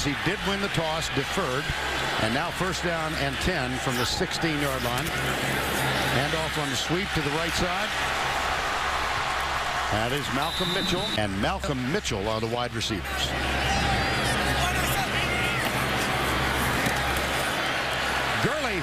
He did win the toss, deferred, and now first down and 10 from the 16-yard line. Hand off on the sweep to the right side. That is Malcolm Mitchell, and Malcolm Mitchell are the wide receivers. Gurley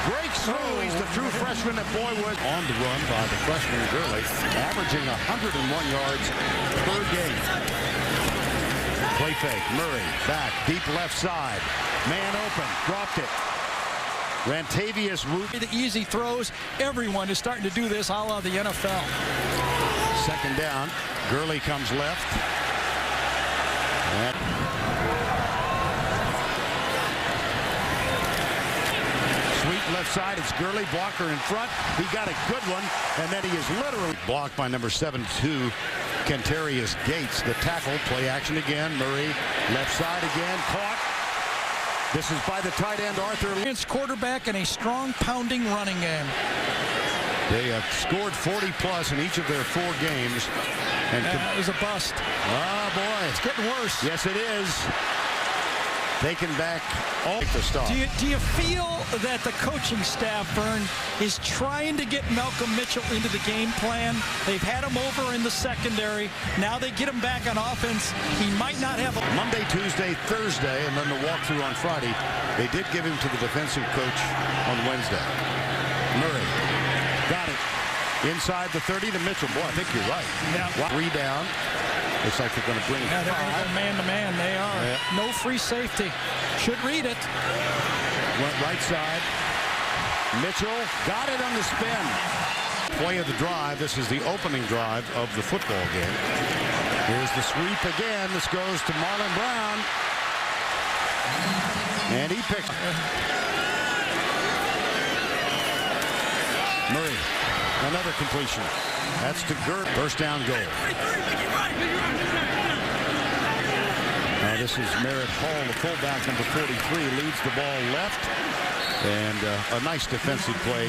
breaks through. He's the true freshman at Boywood. On the run by the freshman Gurley, averaging 101 yards per game. Play fake. Murray back, deep left side. Man open, dropped it. Rantavius Root. The easy throws. Everyone is starting to do this, a la the NFL. Second down. Gurley comes left. And sweep left side. It's Gurley. Blocker in front. He got a good one. And then he is literally blocked by number 7-2, Kentarius Gates. The tackle. Play action again. Murray left side again. Caught. This is by the tight end, Arthur. Quarterback and a strong pounding running game. They have scored 40+ in each of their 4 games. And it was a bust. Oh, boy. It's getting worse. Yes, it is. Taken back all the stop. Do you feel that the coaching staff, Vern, is trying to get Malcolm Mitchell into the game plan? They've had him over in the secondary. Now they get him back on offense. He might not have a Monday, Tuesday, Thursday, and then the walkthrough on Friday. They did give him to the defensive coach on Wednesday. Murray got it. Inside the 30 to Mitchell. Boy, I think you're right. Yeah. 3 down. Looks like they're going to bring it. Yeah, they're going to go man-to-man. They are. Yeah. No free safety. Should read it. Went right side. Mitchell got it on the spin. Play of the drive. This is the opening drive of the football game. Here's the sweep again. This goes to Marlon Brown. And he picked. Murray. Another completion. That's to Gert. First down goal. Now this is Merritt Hall, the fullback, number 43, leads the ball left. And a nice defensive play.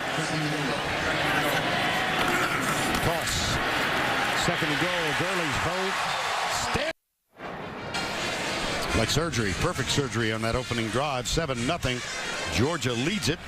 Toss. Second and goal. Gurley's hold. Stand. Like surgery. Perfect surgery on that opening drive. 7-0. Georgia leads it.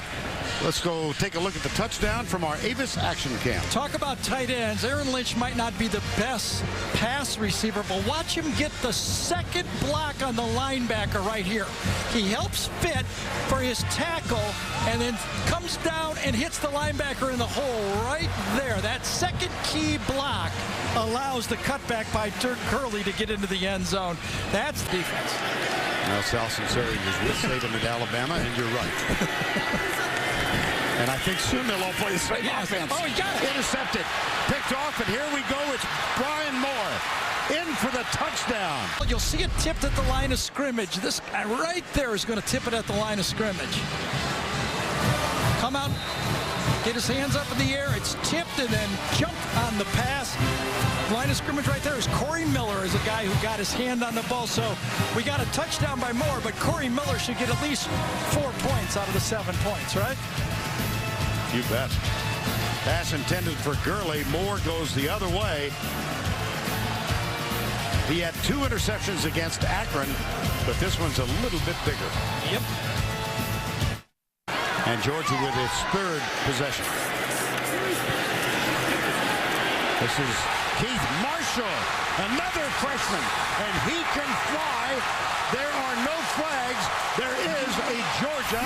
Let's go take a look at the touchdown from our Avis Action Camp. Talk about tight ends. Aaron Lynch might not be the best pass receiver, but watch him get the second block on the linebacker right here. He helps fit for his tackle and then comes down and hits the linebacker in the hole right there. That second key block allows the cutback by Dirk Gurley to get into the end zone. That's defense. Now Sal Sunseri was with Saban at Alabama, and you're right. And I think soon they'll all play the same offense. Oh, he got it. Intercepted. Picked off, and here we go. It's Brian Moore in for the touchdown. You'll see it tipped at the line of scrimmage. This guy right there is going to tip it at the line of scrimmage. Come out, get his hands up in the air. It's tipped and then jumped on the pass. Line of scrimmage right there is Corey Miller, is a guy who got his hand on the ball. So we got a touchdown by Moore, but Corey Miller should get at least 4 points out of the 7 points, right? You bet. Pass intended for Gurley. Moore goes the other way. He had 2 interceptions against Akron, but this one's a little bit bigger. Yep. And Georgia with its 3rd possession. This is Keith Marshall, another freshman, and he can fly. There are no flags. There is a Georgia.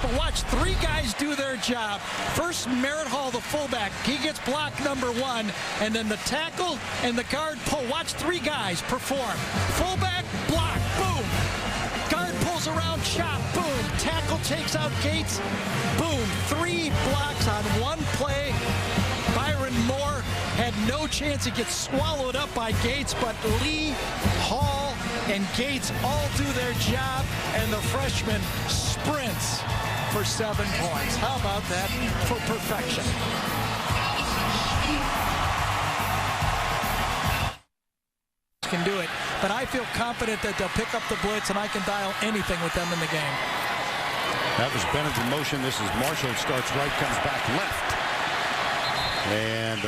But watch 3 guys do their job. First, Merritt Hall, the fullback. He gets block number 1, and then the tackle and the guard pull. Watch 3 guys perform. Fullback, block, boom. Guard pulls around, chop, boom. Tackle takes out Gates, boom. 3 blocks on 1 play. Byron Moore had no chance. He gets swallowed up by Gates, but Lee, Hall, and Gates all do their job, and the freshman sprints for 7 points. How about that for perfection? Can do it, but I feel confident that they'll pick up the blitz, and I can dial anything with them in the game. That was Bennett in motion. This is Marshall. Starts right, comes back left. And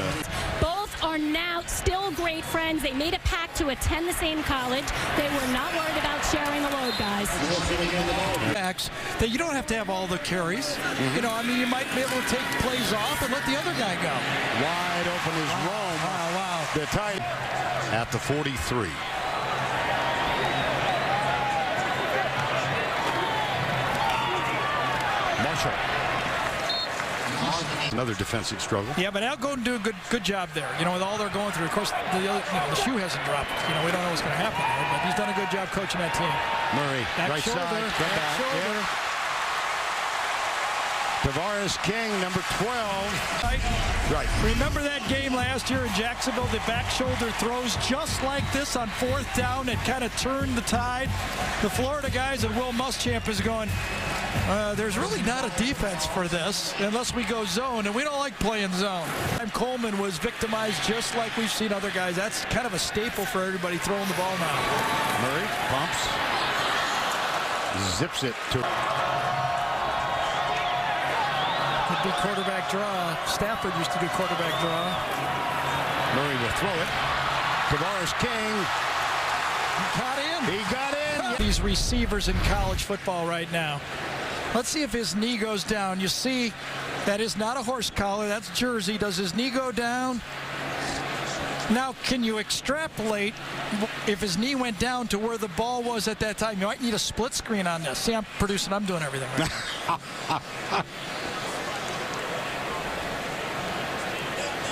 both are now still great friends. They made a pact to attend the same college. They were not worried about sharing the load, guys. That you don't have to have all the carries. You know, I mean, you might be able to take plays off and let the other guy go. Wide open is Rome. Wow. The tight at the 43. Marshall. Another defensive struggle. Yeah, but Al Golden do a good job there. You know, with all they're going through. Of course, the shoe hasn't dropped. You know, we don't know what's going to happen there, but he's done a good job coaching that team. Murray, right side, come back. Shoulder. Yeah. Tavares King, number 12. Right. Remember that game last year in Jacksonville? The back shoulder throws just like this on 4th down. It kind of turned the tide. The Florida guys and Will Muschamp is going, there's really not a defense for this unless we go zone, and we don't like playing zone. Coleman was victimized just like we've seen other guys. That's kind of a staple for everybody throwing the ball now. Murray pumps. Zips it to... Could be quarterback draw. Stafford used to do quarterback draw. Murray will throw it. Tavares King. He got in. These receivers in college football right now. Let's see if his knee goes down. You see, that is not a horse collar. That's jersey. Does his knee go down? Now, can you extrapolate if his knee went down to where the ball was at that time? You might need a split screen on this. See, I'm producing. I'm doing everything right now.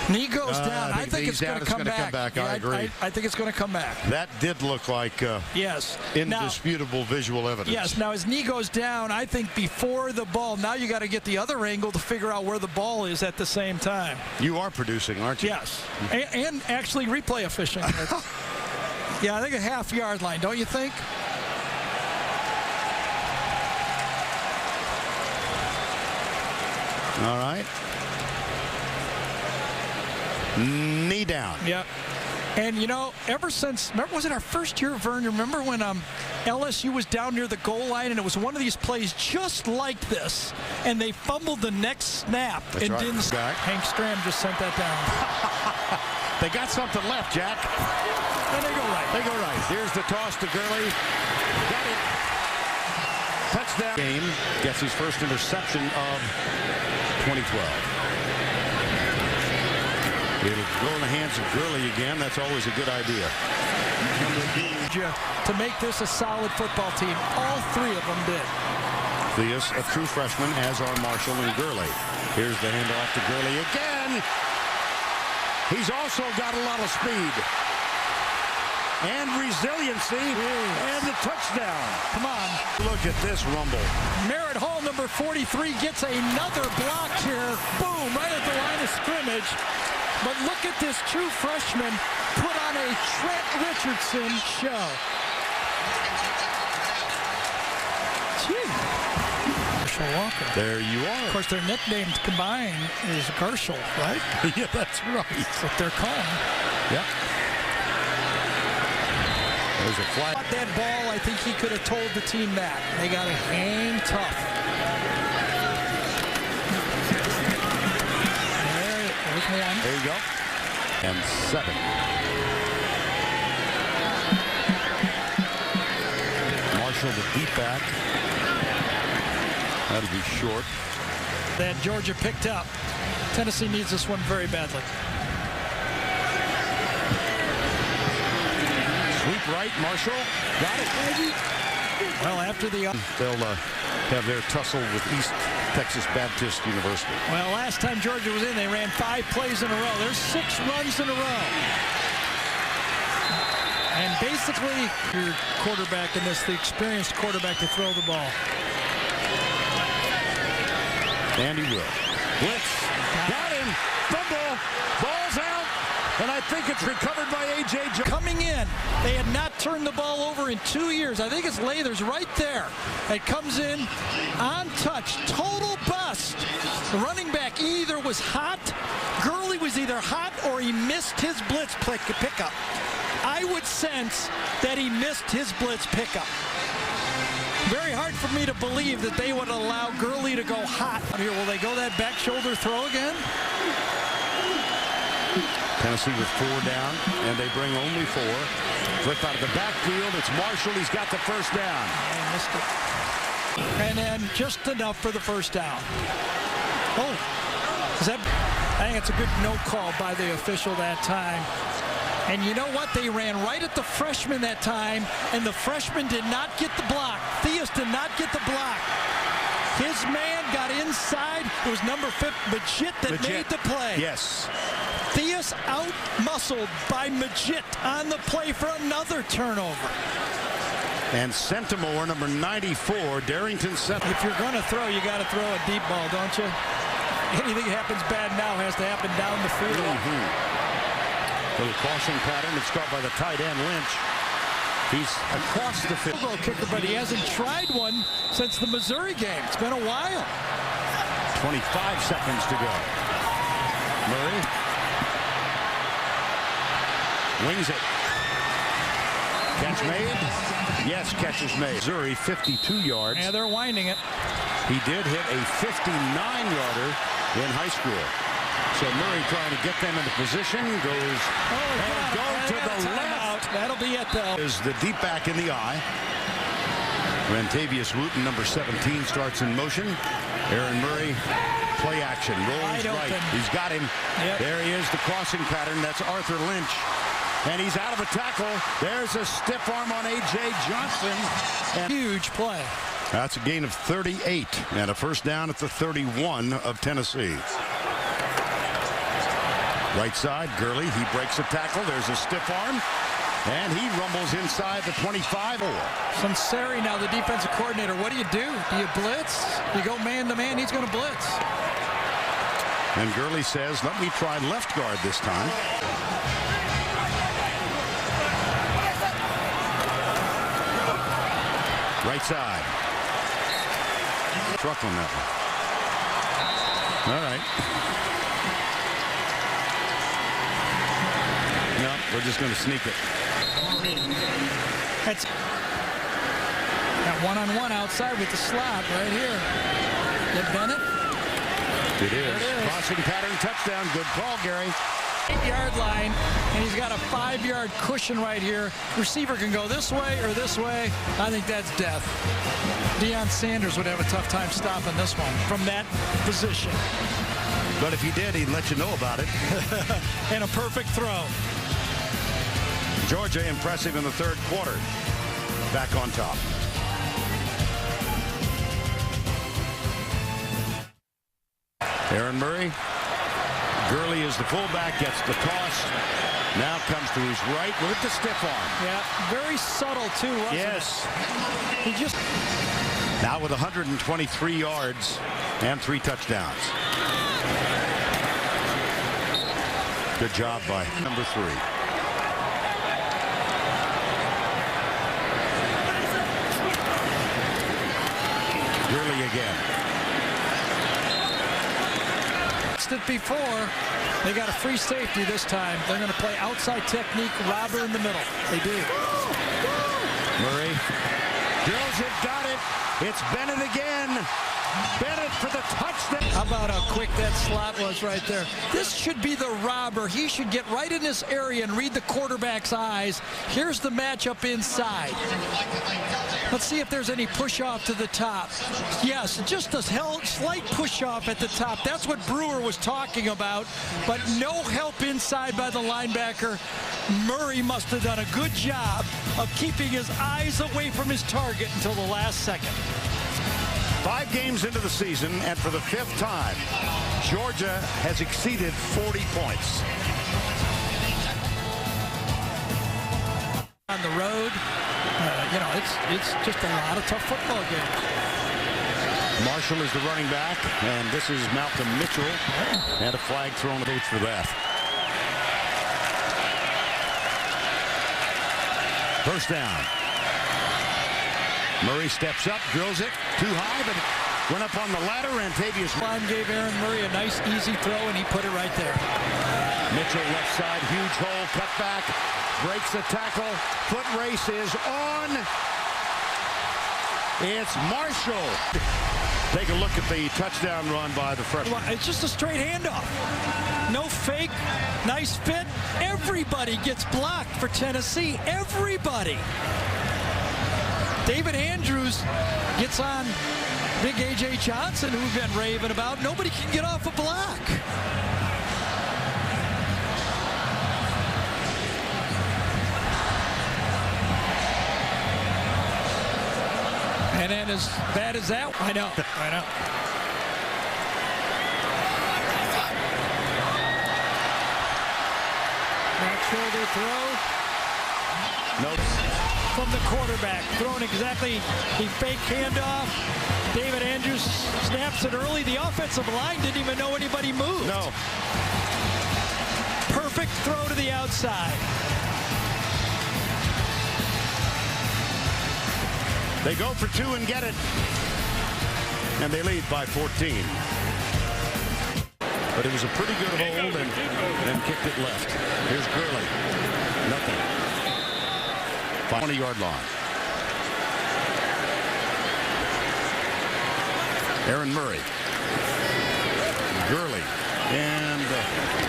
Knee goes down. I think it's going to come back. I agree. I think it's going to come back. That did look like yes. Indisputable visual evidence. Yes. Now, his knee goes down, I think, before the ball. Now you got to get the other angle to figure out where the ball is at the same time. You are producing, aren't you? Yes. And actually replay officiating. Yeah, I think a half-yard line, don't you think? All right. Knee down. Yeah. And, you know, ever since, remember, was it our first year, Vern? Remember when LSU was down near the goal line and it was one of these plays just like this, and they fumbled the next snap and didn't. Hank Stram just sent that down. They got something left, Jack. And they go right. They go right. Here's the toss to Gurley. Got it. Touchdown. Game gets his first interception of 2012. It'll go in the hands of Gurley again. That's always a good idea. To make this a solid football team, all three of them did. Theus, a true freshman, as are Marshall and Gurley. Here's the handoff to Gurley again. He's also got a lot of speed and resiliency and the touchdown. Come on. Look at this rumble. Merritt Hall, number 43, gets another block here. Boom, right at the line of scrimmage. But look at this true freshman put on a Trent Richardson show. Gee. Herschel Walker. There you are. Of course, their nicknames combined is Herschel, right? Yeah, that's right. That's what they're calling. Yep. There's a flag. That ball, I think he could have told the team that. They got to hang tough. There you go. And 7. Marshall, the deep back. That'll be short. That Georgia picked up. Tennessee needs this one very badly. Sweep right, Marshall. Got it. Well, after the... They'll have their tussle with East Texas Baptist University. Well, last time Georgia was in, they ran 5 plays in a row. There's 6 runs in a row. And basically, your quarterback in this, the experienced quarterback to throw the ball. And he will. Blitz. Got him. Fumble. Ball's out. And I think it's recovered by A.J. Jones. Coming in, they had not turned the ball over in 2 years. I think it's Lathers right there. It comes in, on touch, total bust. The running back either was hot, Gurley was either hot, or he missed his blitz pickup. I would sense that he missed his blitz pickup. Very hard for me to believe that they would allow Gurley to go hot. Here, will they go that back shoulder throw again? Tennessee with 4 down, and they bring only 4. Flip out of the backfield. It's Marshall. He's got the first down. And missed it. And then just enough for the first down. Oh, is that? I think it's a good no call by the official that time. And you know what? They ran right at the freshman that time, and the freshman did not get the block. Theus did not get the block. His man got inside. It was number 5, Majit, that made the play. Yes. Theus out-muscled by Majit on the play for another turnover. And Centimore, number 94, Darrington Centimore. If you're going to throw, you got to throw a deep ball, don't you? Anything that happens bad now has to happen down the field. Little crossing pattern. It's caught by the tight end, Lynch. He's across the field. Goal kicker, but he hasn't tried one since the Missouri game. It's been a while. 25 seconds to go. Murray wings it. Catch made? Yes, catch is made. Missouri 52 yards. Yeah, they're winding it. He did hit a 59-yarder in high school. So Murray trying to get them into position. Goes go to the left. That'll be it, though. Is the deep back in the eye. Rantavius Wooten, number 17, starts in motion. Aaron Murray, play action. Rolls right. He's got him. Yep. There he is, the crossing pattern. That's Arthur Lynch. And he's out of a tackle. There's a stiff arm on A.J. Johnson. And huge play. That's a gain of 38 and a first down at the 31 of Tennessee. Right side, Gurley. He breaks a tackle. There's a stiff arm. And he rumbles inside the 25. Sunseri now the defensive coordinator. What do? Do you blitz? You go man-to-man. He's going to blitz. And Gurley says, let me try left guard this time. Right side. Struck on that one. All right. No, we're just going to sneak it. That's that one-on-one outside with the slot right here. Did Bennett? It is. Crossing pattern touchdown. Good call, Gary. 8-yard line, and he's got a 5-yard cushion right here. Receiver can go this way or this way. I think that's death. Deion Sanders would have a tough time stopping this one from that position. But if he did, he'd let you know about it. And a perfect throw. Georgia impressive in the third quarter. Back on top. Aaron Murray. Gurley is the fullback, gets the toss. Now comes to his right with the stiff arm. Yeah, very subtle too, wasn't yes. it? He just... Now with 123 yards and 3 touchdowns. Good job by number 3. Gurley again. It before. They got a free safety this time. They're going to play outside technique, robber in the middle. They do. Murray drills it, got it. It's Bennett again. Bennett for the touchdown. How about how quick that slot was right there? This should be the robber. He should get right in this area and read the quarterback's eyes. Here's the matchup inside. Let's see if there's any push-off to the top. Yes, just a slight push-off at the top. That's what Brewer was talking about, but no help inside by the linebacker. Murray must have done a good job of keeping his eyes away from his target until the last second. 5 games into the season, and for the 5th time, Georgia has exceeded 40 points. On the road, you know, it's just a lot of tough football games. Marshall is the running back, and this is Malcolm Mitchell, and a flag thrown for that. First down. Murray steps up, drills it too high, but went up on the ladder. Rantavius gave Aaron Murray a nice, easy throw, and he put it right there. Mitchell left side, huge hole, cut back, breaks the tackle. Foot race is on. It's Marshall. Take a look at the touchdown run by the freshman. Well, it's just a straight handoff. No fake. Nice fit. Everybody gets blocked for Tennessee. Everybody. David Andrews gets on big A.J. Johnson, who we've been raving about. Nobody can get off a block. And then as bad as that, I know. Back shoulder throw. Nope. From the quarterback, thrown exactly the fake handoff. David Andrews snaps it early. The offensive line didn't even know anybody moved. No. Perfect throw to the outside. They go for 2 and get it. And they lead by 14. But it was a pretty good hold and then kicked it left. Here's Gurley. Nothing. 20-yard line. Aaron Murray. Gurley. And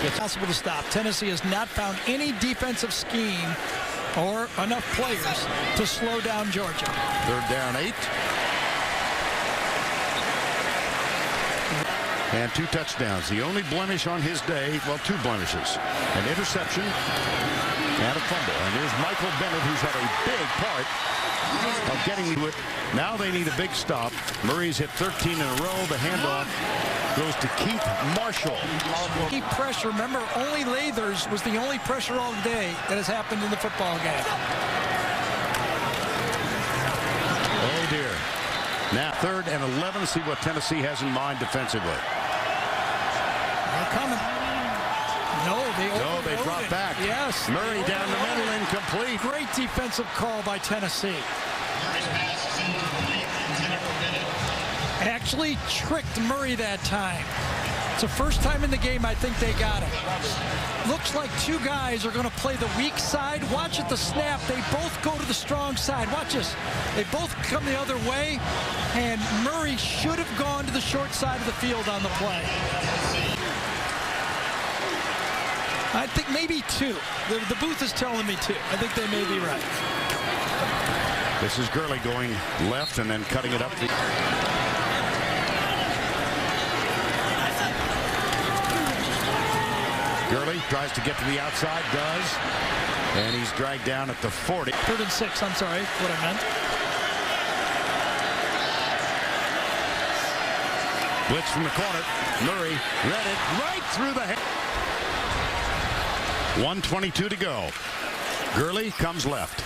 it's possible to stop. Tennessee has not found any defensive scheme or enough players to slow down Georgia. 3rd down 8. And 2 touchdowns. The only blemish on his day, well, 2 blemishes. An interception and a fumble. And here's Michael Bennett, who's had a big part of getting to it. Now they need a big stop. Murray's hit 13 in a row. The handoff goes to Keith Marshall. Keep pressure. Remember, only Lathers was the only pressure all day that has happened in the football game. Oh, dear. Now 3rd and 11. See what Tennessee has in mind defensively. They're coming. No, they drop back. Yes. Murray down the middle, incomplete. Great defensive call by Tennessee. Actually tricked Murray that time. It's the first time in the game I think they got him. Looks like 2 guys are going to play the weak side. Watch at the snap. They both go to the strong side. Watch this. They both come the other way, and Murray should have gone to the short side of the field on the play. I think maybe 2. The booth is telling me 2. I think they may be right. This is Gurley going left and then cutting it up. Gurley tries to get to the outside, does, and he's dragged down at the 40. 3rd and 6, I'm sorry, what I meant. Blitz from the corner. Murray read it right through the head. 1:22 to go. Gurley comes left.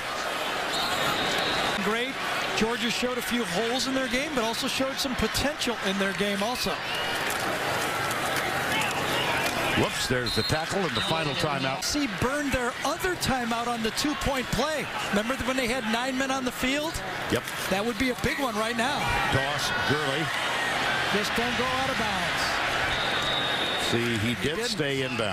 Great. Georgia showed a few holes in their game, but also showed some potential in their game also. Whoops, there's the tackle and the final timeout. See, burned their other timeout on the 2-point play. Remember when they had 9 men on the field? Yep. That would be a big one right now. Toss, Gurley. Just don't go out of bounds. See, he did stay inbound.